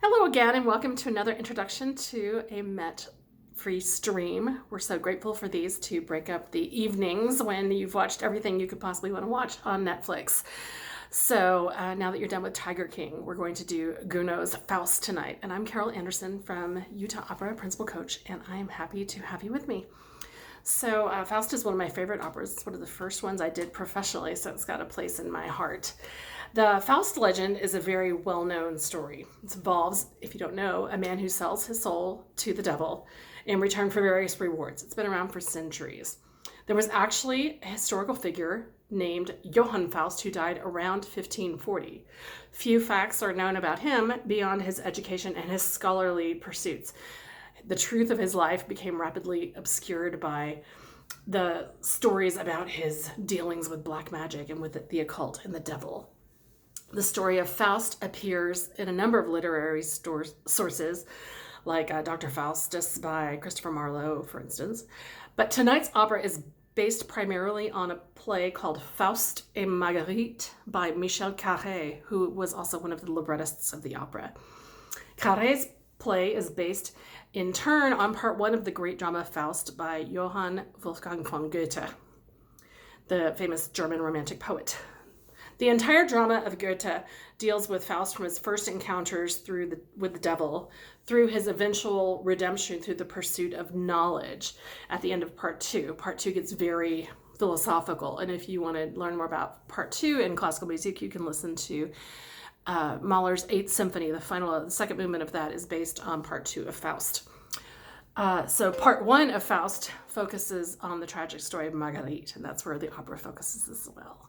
Hello again, and welcome to another introduction to a Met free stream. We're so grateful for these to break up the evenings when you've watched everything you could possibly want to watch on Netflix. So now that you're done with Tiger King, we're going to do Gounod's Faust tonight. And I'm Carol Anderson from Utah Opera, Principal Coach, and I am happy to have you with me. So Faust is one of my favorite operas. It's one of the first ones I did professionally, so it's got a place in my heart. The Faust Legend is a very well-known story. It involves, if you don't know, a man who sells his soul to the devil in return for various rewards. It's been around for centuries. There was actually a historical figure named Johann Faust who died around 1540. Few facts are known about him beyond his education and his scholarly pursuits. The truth of his life became rapidly obscured by the stories about his dealings with black magic and with the occult and the devil. The story of Faust appears in a number of literary sources, like Dr. Faustus by Christopher Marlowe, for instance. But tonight's opera is based primarily on a play called Faust and Marguerite by Michel Carré, who was also one of the librettists of the opera. Carré's play is based in turn on part one of the great drama Faust by Johann Wolfgang von Goethe, the famous German romantic poet. The entire drama of Goethe deals with Faust from his first encounters with the devil, through his eventual redemption through the pursuit of knowledge at the end of part two. Part two gets very philosophical, and if you want to learn more about part two in classical music, you can listen to Mahler's Eighth Symphony. The second movement of that is based on part two of Faust. So part one of Faust focuses on the tragic story of Marguerite, and that's where the opera focuses as well.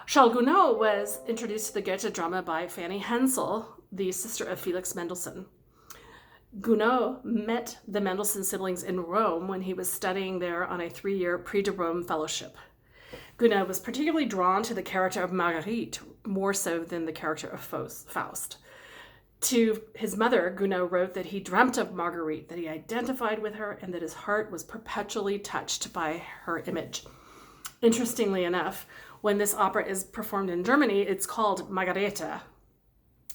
Charles Gounod was introduced to the Goethe drama by Fanny Hensel, the sister of Felix Mendelssohn. Gounod met the Mendelssohn siblings in Rome when he was studying there on a 3-year Prix de Rome fellowship. Gounod was particularly drawn to the character of Marguerite, more so than the character of Faust. To his mother, Gounod wrote that he dreamt of Marguerite, that he identified with her, and that his heart was perpetually touched by her image. Interestingly enough, when this opera is performed in Germany, it's called Margarete,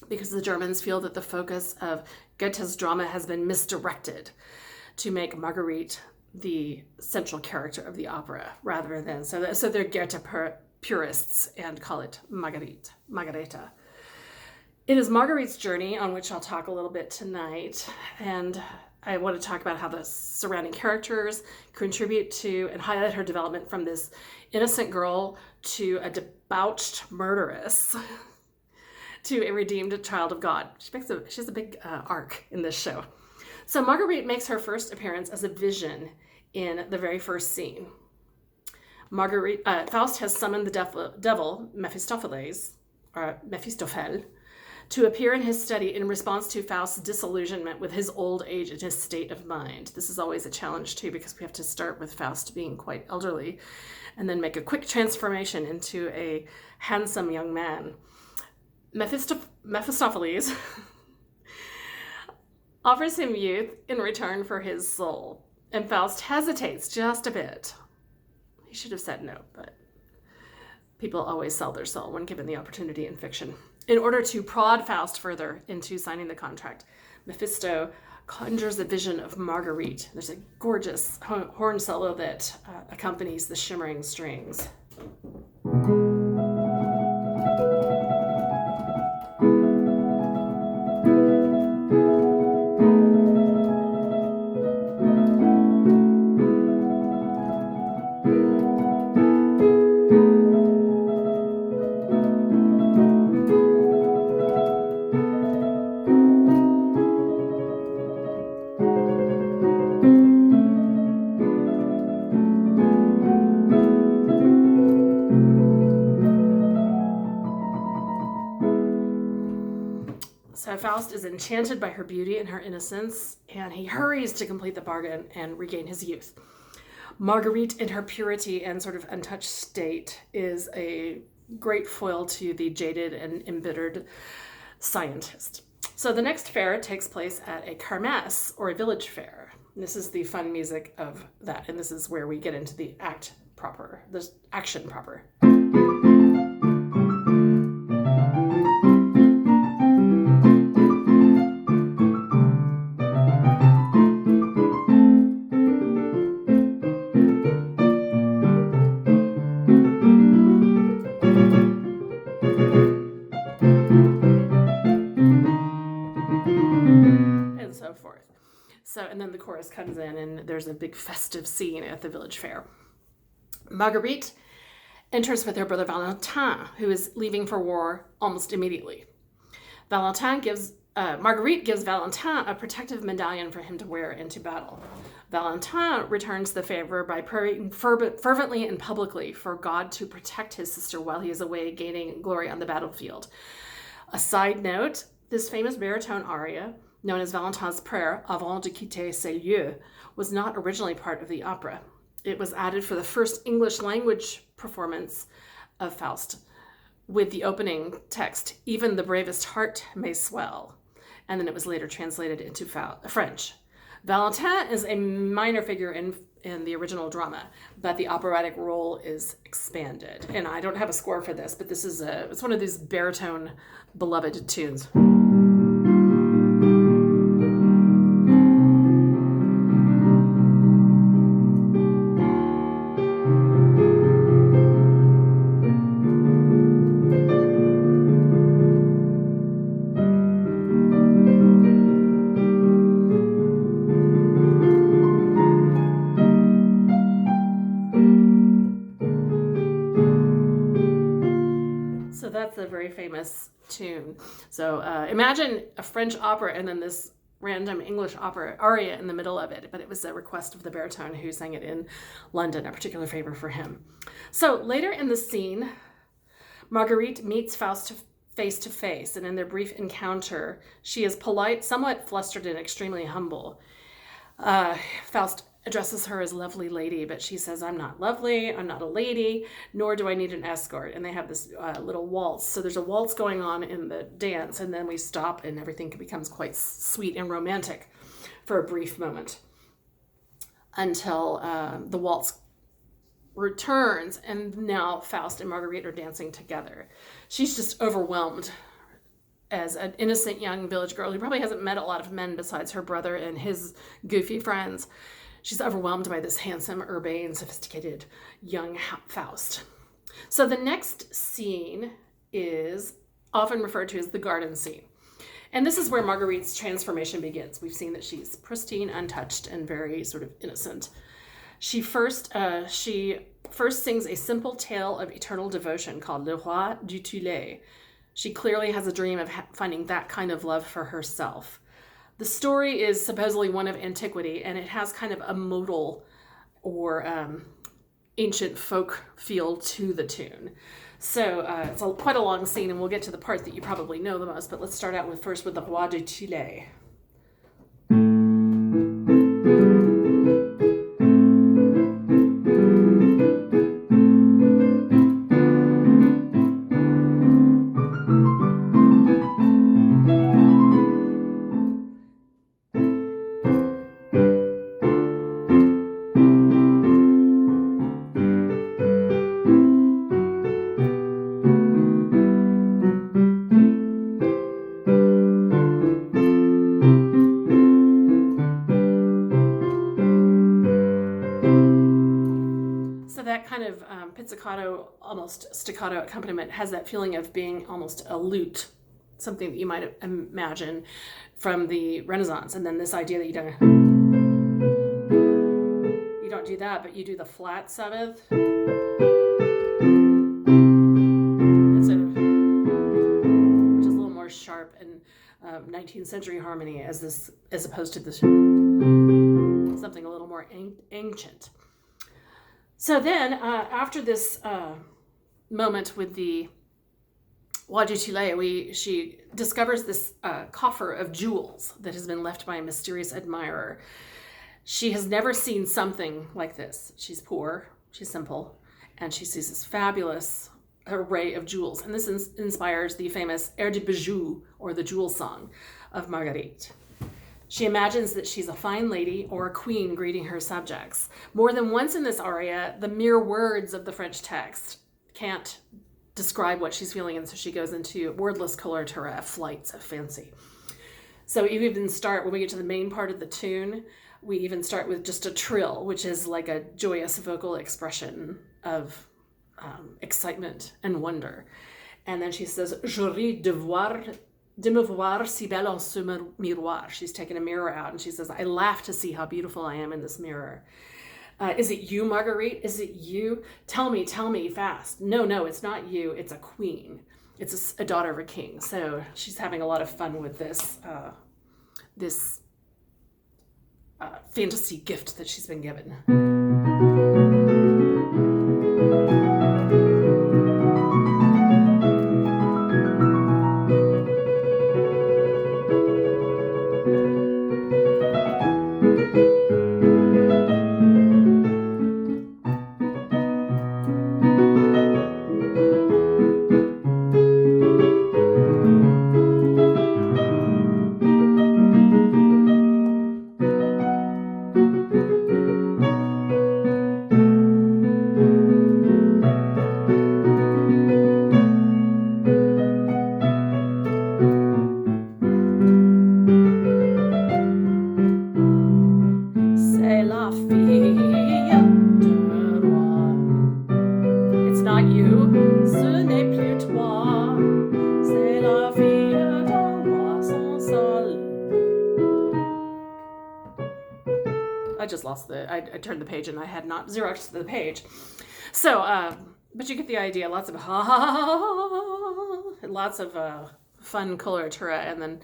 because the Germans feel that the focus of Goethe's drama has been misdirected to make Marguerite the central character of the opera, rather than, so they're Goethe purists and call it Margarete. It is Marguerite's journey on which I'll talk a little bit tonight, and I want to talk about how the surrounding characters contribute to and highlight her development from this innocent girl to a debauched murderess to a redeemed child of God. She has a big arc in this show. So Marguerite makes her first appearance as a vision in the very first scene. Faust has summoned the devil Mephistopheles, to appear in his study in response to Faust's disillusionment with his old age and his state of mind. This is always a challenge too, because we have to start with Faust being quite elderly and then make a quick transformation into a handsome young man. Mephistopheles offers him youth in return for his soul, and Faust hesitates just a bit. He should have said no, but people always sell their soul when given the opportunity in fiction. In order to prod Faust further into signing the contract, Mephisto conjures a vision of Marguerite. There's a gorgeous horn solo that accompanies the shimmering strings. So Faust is enchanted by her beauty and her innocence, and he hurries to complete the bargain and regain his youth. Marguerite, in her purity and sort of untouched state, is a great foil to the jaded and embittered scientist. So the next fair takes place at a kermesse, or a village fair. And this is the fun music of that, and this is where we get into the action proper. so forth. So, and then the chorus comes in and there's a big festive scene at the village fair. Marguerite enters with her brother Valentin, who is leaving for war almost immediately. Marguerite gives Valentin a protective medallion for him to wear into battle. Valentin returns the favor by praying fervently and publicly for God to protect his sister while he is away gaining glory on the battlefield. A side note, this famous baritone aria, known as Valentin's Prayer, Avant de quitter ces lieux, was not originally part of the opera. It was added for the first English language performance of Faust, with the opening text, "Even the bravest heart may swell," and then it was later translated into French. Valentin is a minor figure in the original drama, but the operatic role is expanded. And I don't have a score for this, but it's one of these baritone beloved tunes. So that's a very famous tune. So imagine a French opera and then this random English opera aria in the middle of it, but it was a request of the baritone who sang it in London, a particular favor for him. So later in the scene, Marguerite meets Faust face to face, and in their brief encounter, she is polite, somewhat flustered, and extremely humble. Faust addresses her as lovely lady, but she says, "I'm not lovely, I'm not a lady, nor do I need an escort." And they have this little waltz. So there's a waltz going on in the dance, and then we stop and everything becomes quite sweet and romantic for a brief moment until the waltz returns, and now Faust and Marguerite are dancing together. She's just overwhelmed as an innocent young village girl who probably hasn't met a lot of men besides her brother and his goofy friends. She's overwhelmed by this handsome, urbane, sophisticated young Faust. So the next scene is often referred to as the garden scene. And this is where Marguerite's transformation begins. We've seen that she's pristine, untouched, and very sort of innocent. She first sings a simple tale of eternal devotion called Le Roi du Tillet. She clearly has a dream of finding that kind of love for herself. The story is supposedly one of antiquity, and it has kind of a modal or ancient folk feel to the tune. So it's quite a long scene, and we'll get to the part that you probably know the most, but let's start out first with the Roi du Tillet. Pizzicato, almost staccato accompaniment has that feeling of being almost a lute, something that you might imagine from the Renaissance. And then this idea that you don't do that, but you do the flat seventh instead of, which is a little more sharp and 19th century harmony as opposed to this something a little more ancient. So then, after this moment with the Roi du Tillet, she discovers this coffer of jewels that has been left by a mysterious admirer. She has never seen something like this. She's poor, she's simple, and she sees this fabulous array of jewels. And this inspires the famous Air de Bijou, or the jewel song of Marguerite. She imagines that she's a fine lady or a queen greeting her subjects. More than once in this aria, the mere words of the French text can't describe what she's feeling, and so she goes into wordless coloratura, flights of fancy. So you even start, when we get to the main part of the tune, we even start with just a trill, which is like a joyous vocal expression of excitement and wonder. And then she says, "Je ris de voir de me voir si belle en ce miroir. She's taken a mirror out and she says, I laugh to see how beautiful I am in this mirror. Is it you, Marguerite? Is it you? Tell me fast. No, it's not you. It's a queen. It's a daughter of a king. So she's having a lot of fun with this fantasy gift that she's been given. I turned the page and I had not Xeroxed the page. So, but you get the idea. Lots of lots of fun coloratura, and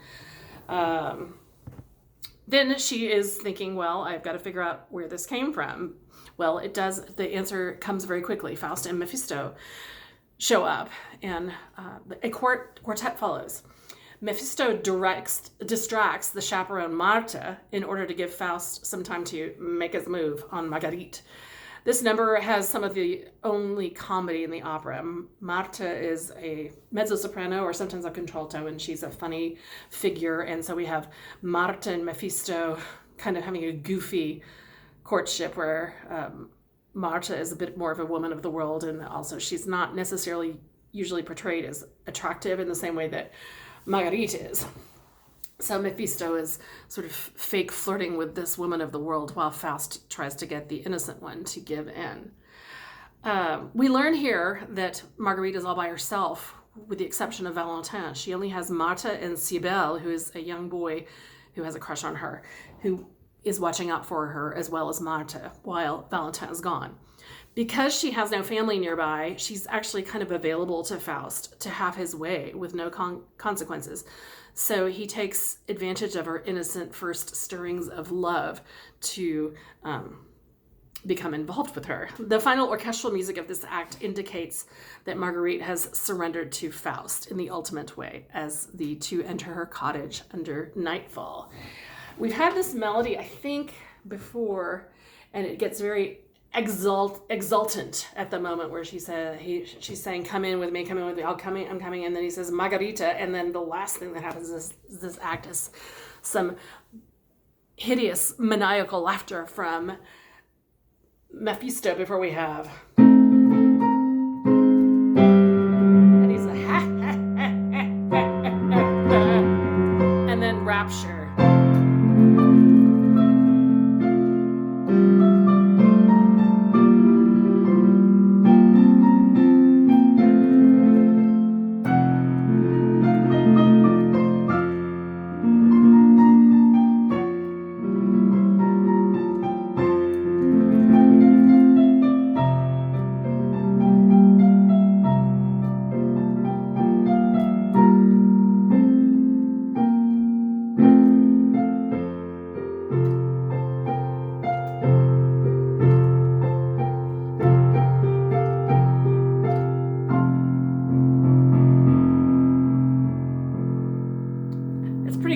then she is thinking, well, I've got to figure out where this came from. Well, it does. The answer comes very quickly. Faust and Mephisto show up, and a quartet follows. Mephisto distracts the chaperone Martha in order to give Faust some time to make his move on Marguerite. This number has some of the only comedy in the opera. Martha is a mezzo-soprano or sometimes a contralto, and she's a funny figure. And so we have Martha and Mephisto kind of having a goofy courtship where Martha is a bit more of a woman of the world, and also she's not necessarily usually portrayed as attractive in the same way that Marguerite is. So Mephisto is sort of fake flirting with this woman of the world while Faust tries to get the innocent one to give in. We learn here that Marguerite is all by herself, with the exception of Valentin. She only has Martha and Cybele, who is a young boy who has a crush on her, who is watching out for her as well as Martha while Valentin is gone. Because she has no family nearby, she's actually kind of available to Faust to have his way with no consequences. So he takes advantage of her innocent first stirrings of love to become involved with her. The final orchestral music of this act indicates that Marguerite has surrendered to Faust in the ultimate way as the two enter her cottage under nightfall. We've had this melody, I think, before, and it gets very exultant at the moment where she's saying, come in with me, I'm coming, and then he says Margarita, and then the last thing that happens is this act is some hideous maniacal laughter from Mephisto before we have, and he's like ha ha ha ha ha, and then rapture.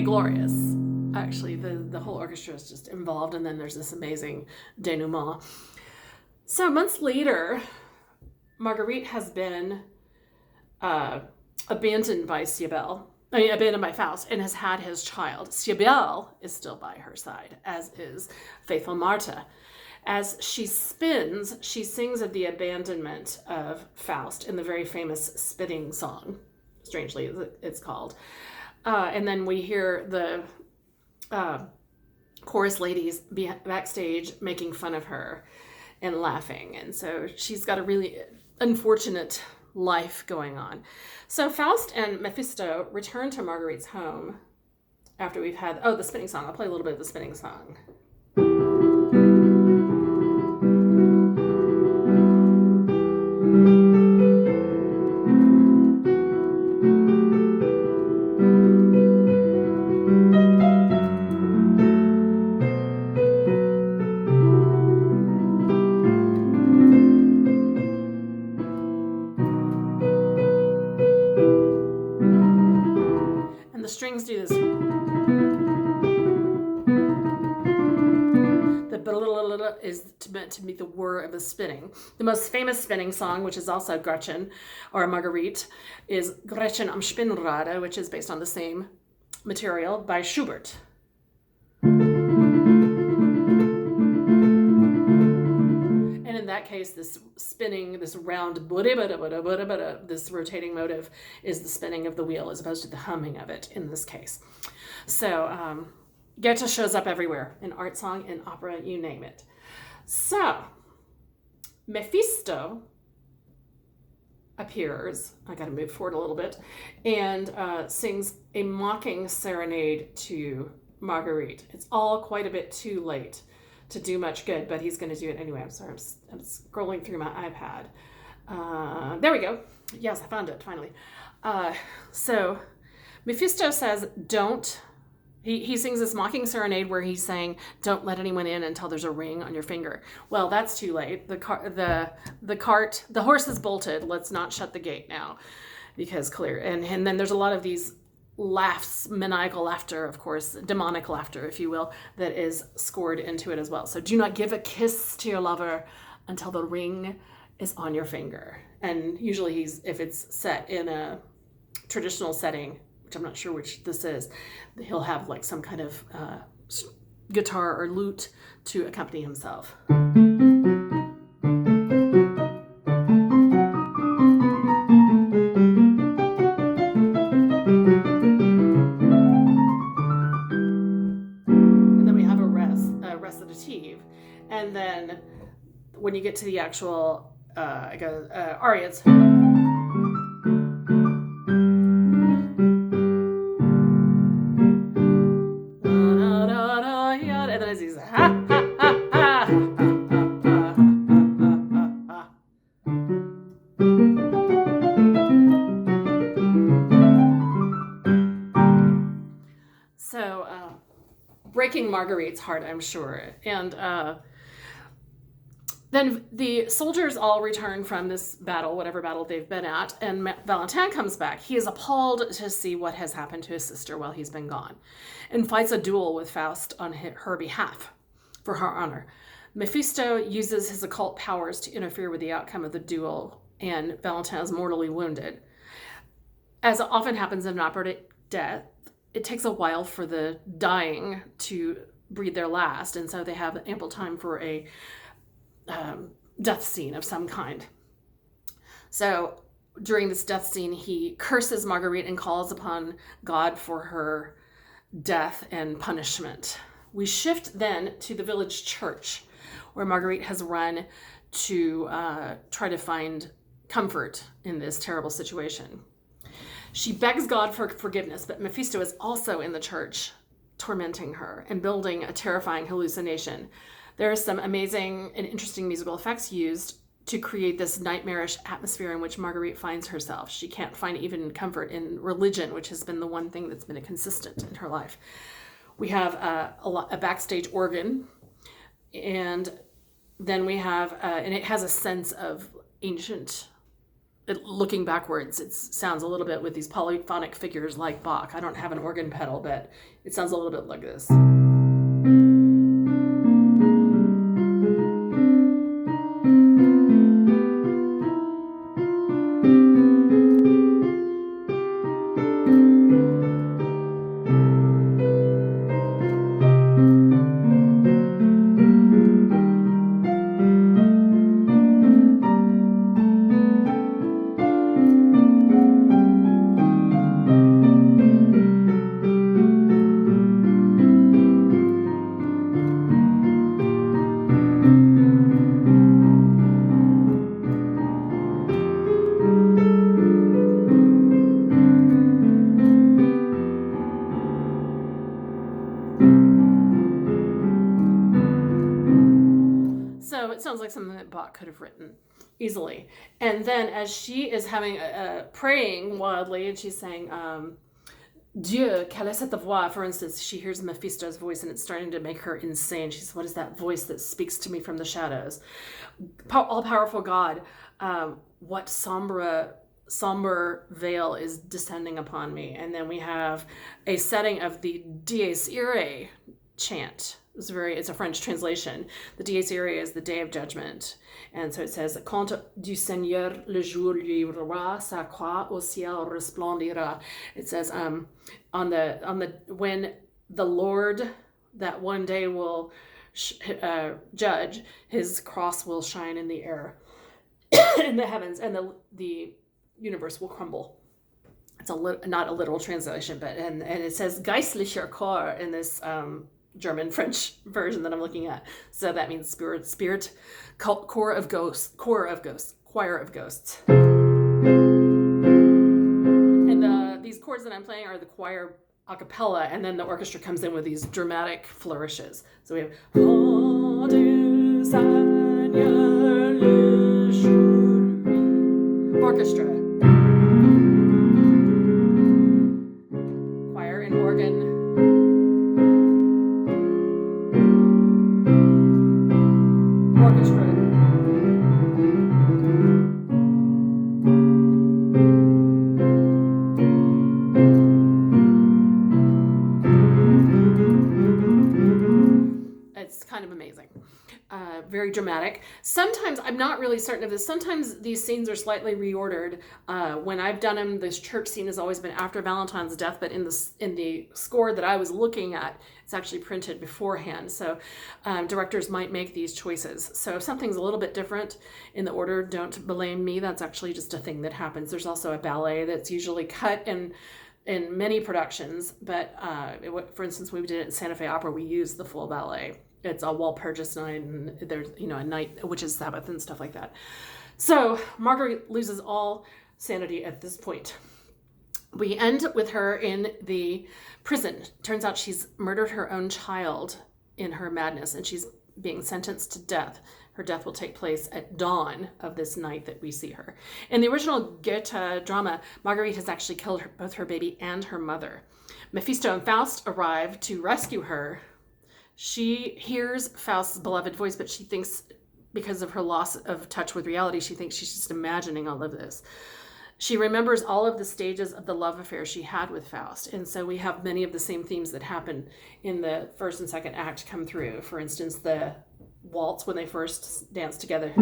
Glorious. Actually, the whole orchestra is just involved, and then there's this amazing denouement. So months later, Marguerite has been abandoned by Faust, and has had his child. Cybele is still by her side, as is faithful Martha. As she spins, she sings of the abandonment of Faust in the very famous Spitting Song, strangely it's called. And then we hear the chorus ladies backstage making fun of her and laughing. And so she's got a really unfortunate life going on. So Faust and Mephisto return to Marguerite's home after we've had, the spinning song. I'll play a little bit of the spinning song. And the strings do this. The is meant to be the whir of the spinning. The most famous spinning song, which is also Gretchen or Marguerite, is Gretchen am Spinnrade, which is based on the same material by Schubert. And in that case, this spinning, this round, this rotating motive is the spinning of the wheel as opposed to the humming of it in this case. So Goethe shows up everywhere, in art song, in opera, you name it. So, Mephisto appears, I gotta move forward a little bit, and sings a mocking serenade to Marguerite. It's all quite a bit too late to do much good, but he's gonna do it anyway. I'm sorry, I'm scrolling through my iPad. There we go. Yes, I found it, finally. So, Mephisto says, don't. He sings this mocking serenade where he's saying, "Don't let anyone in until there's a ring on your finger." Well, that's too late. The horse is bolted. Let's not shut the gate now, because clear. And then there's a lot of these laughs, maniacal laughter, of course, demonic laughter, if you will, that is scored into it as well. So do not give a kiss to your lover until the ring is on your finger. And usually if it's set in a traditional setting, which I'm not sure which this is, he'll have like some kind of guitar or lute to accompany himself. And then we have a recitative. And then when you get to the actual arias, breaking Marguerite's heart, I'm sure. And then the soldiers all return from this battle, whatever battle they've been at, and Valentin comes back. He is appalled to see what has happened to his sister while he's been gone, and fights a duel with Faust on her behalf, for her honor. Mephisto uses his occult powers to interfere with the outcome of the duel, and Valentin is mortally wounded. As often happens in an operatic death, it takes a while for the dying to breathe their last, and so they have ample time for a death scene of some kind. So during this death scene, he curses Marguerite and calls upon God for her death and punishment. We shift then to the village church, where Marguerite has run to try to find comfort in this terrible situation. She begs God for forgiveness, but Mephisto is also in the church, tormenting her and building a terrifying hallucination. There are some amazing and interesting musical effects used to create this nightmarish atmosphere in which Marguerite finds herself. She can't find even comfort in religion, which has been the one thing that's been a consistent in her life. We have a backstage organ, and then we have, and it has a sense of ancient, looking backwards. It sounds a little bit with these polyphonic figures like Bach. I don't have an organ pedal, but it sounds a little bit like this. that sounds like something that Bach could have written easily. And then as she is having praying wildly, and she's saying, Dieu, quelle est cette voix? For instance, she hears Mephisto's voice and it's starting to make her insane. She says, what is that voice that speaks to me from the shadows? All-powerful God, what somber veil is descending upon me? And then we have a setting of the Dies Irae chant. It's a French translation. The Dies Irae is the Day of Judgment. And so it says, Quand du Seigneur le jour luira, sa croix au ciel resplendira. It says, on the when the Lord that one day will judge, his cross will shine in the air, in the heavens, and the universe will crumble. It's not a literal translation, but and it says geistlicher Chor in this German French version that I'm looking at. So that means spirit, choir of ghosts. And these chords that I'm playing are the choir a cappella, and then the orchestra comes in with these dramatic flourishes. So we have orchestra, choir and organ, orchestra, it's kind of amazing. Very dramatic. Sometimes, I'm not really certain of this, sometimes these scenes are slightly reordered. When I've done them, this church scene has always been after Valentine's death, but in the score that I was looking at, it's actually printed beforehand. So directors might make these choices. So if something's a little bit different in the order, don't blame me. That's actually just a thing that happens. There's also a ballet that's usually cut in many productions, but for instance, when we did it at Santa Fe Opera, we used the full ballet. It's a Walpurgis night, and there's a night, which is Sabbath and stuff like that. So Marguerite loses all sanity at this point. We end with her in the prison. Turns out she's murdered her own child in her madness, and she's being sentenced to death. Her death will take place at dawn of this night that we see her. In the original Goethe drama, Marguerite has actually killed both her baby and her mother. Mephisto and Faust arrive to rescue her. She hears Faust's beloved voice, but she thinks, because of her loss of touch with reality, she thinks she's just imagining all of this. She remembers all of the stages of the love affair she had with Faust. And so we have many of the same themes that happen in the first and second act come through. For instance, the waltz when they first dance together.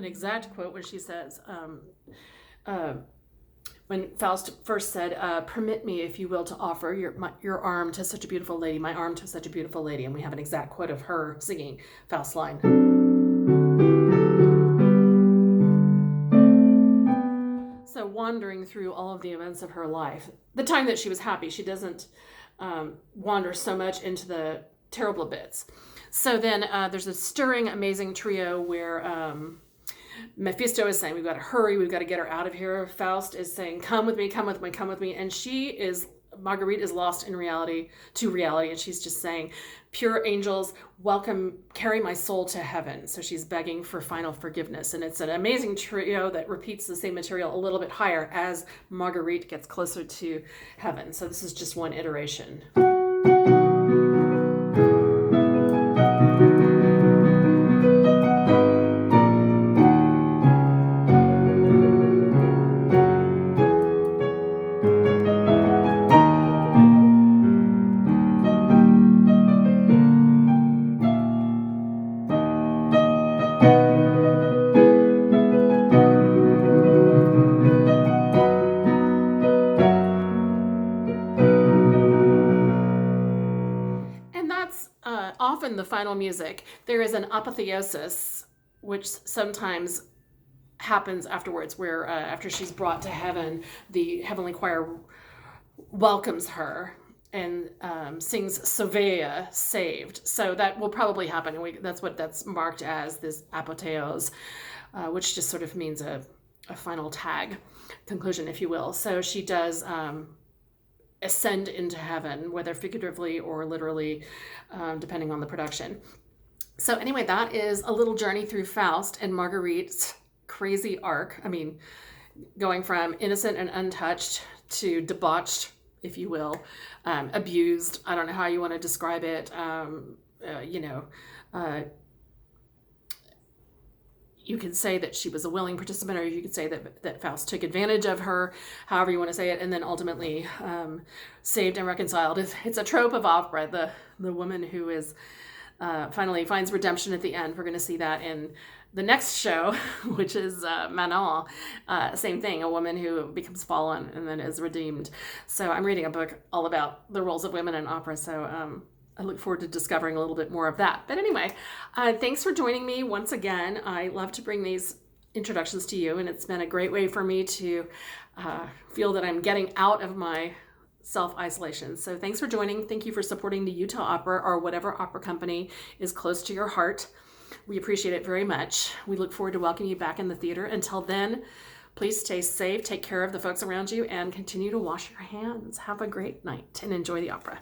Exact quote when she says, when Faust first said, permit me, if you will, to offer your arm to such a beautiful lady, my arm to such a beautiful lady. And we have an exact quote of her singing Faust's line. So wandering through all of the events of her life, the time that she was happy, she doesn't wander so much into the terrible bits. So then there's a stirring, amazing trio where Mephisto is saying, we've got to hurry, we've got to get her out of here. Faust is saying, come with me, come with me, come with me. And Marguerite is lost in reality, and she's just saying, pure angels, welcome, carry my soul to heaven. So she's begging for final forgiveness. And it's an amazing trio that repeats the same material a little bit higher as Marguerite gets closer to heaven. So this is just one iteration. Often the final music. There is an apotheosis, which sometimes happens afterwards, where after she's brought to heaven, the heavenly choir welcomes her and sings Sovea, saved. So that will probably happen. And that's marked as this Apotheosis, which just sort of means a final tag, conclusion, if you will. So she does ascend into heaven, whether figuratively or literally, depending on the production. So anyway, that is a little journey through Faust and Marguerite's crazy arc. I mean, going from innocent and untouched to debauched, if you will, abused. I don't know how you want to describe it. You could say that she was a willing participant, or you could say that Faust took advantage of her, however you want to say it, and then ultimately saved and reconciled. It's a trope of opera, the woman who is finally finds redemption at the end. We're going to see that in the next show, which is Manon. Same thing, a woman who becomes fallen and then is redeemed. So I'm reading a book all about the roles of women in opera, so I look forward to discovering a little bit more of that. But anyway, thanks for joining me once again. I love to bring these introductions to you, and it's been a great way for me to feel that I'm getting out of my self-isolation. So thanks for joining. Thank you for supporting the Utah Opera, or whatever opera company is close to your heart. We appreciate it very much. We look forward to welcoming you back in the theater. Until then, please stay safe, take care of the folks around you, and continue to wash your hands. Have a great night and enjoy the opera.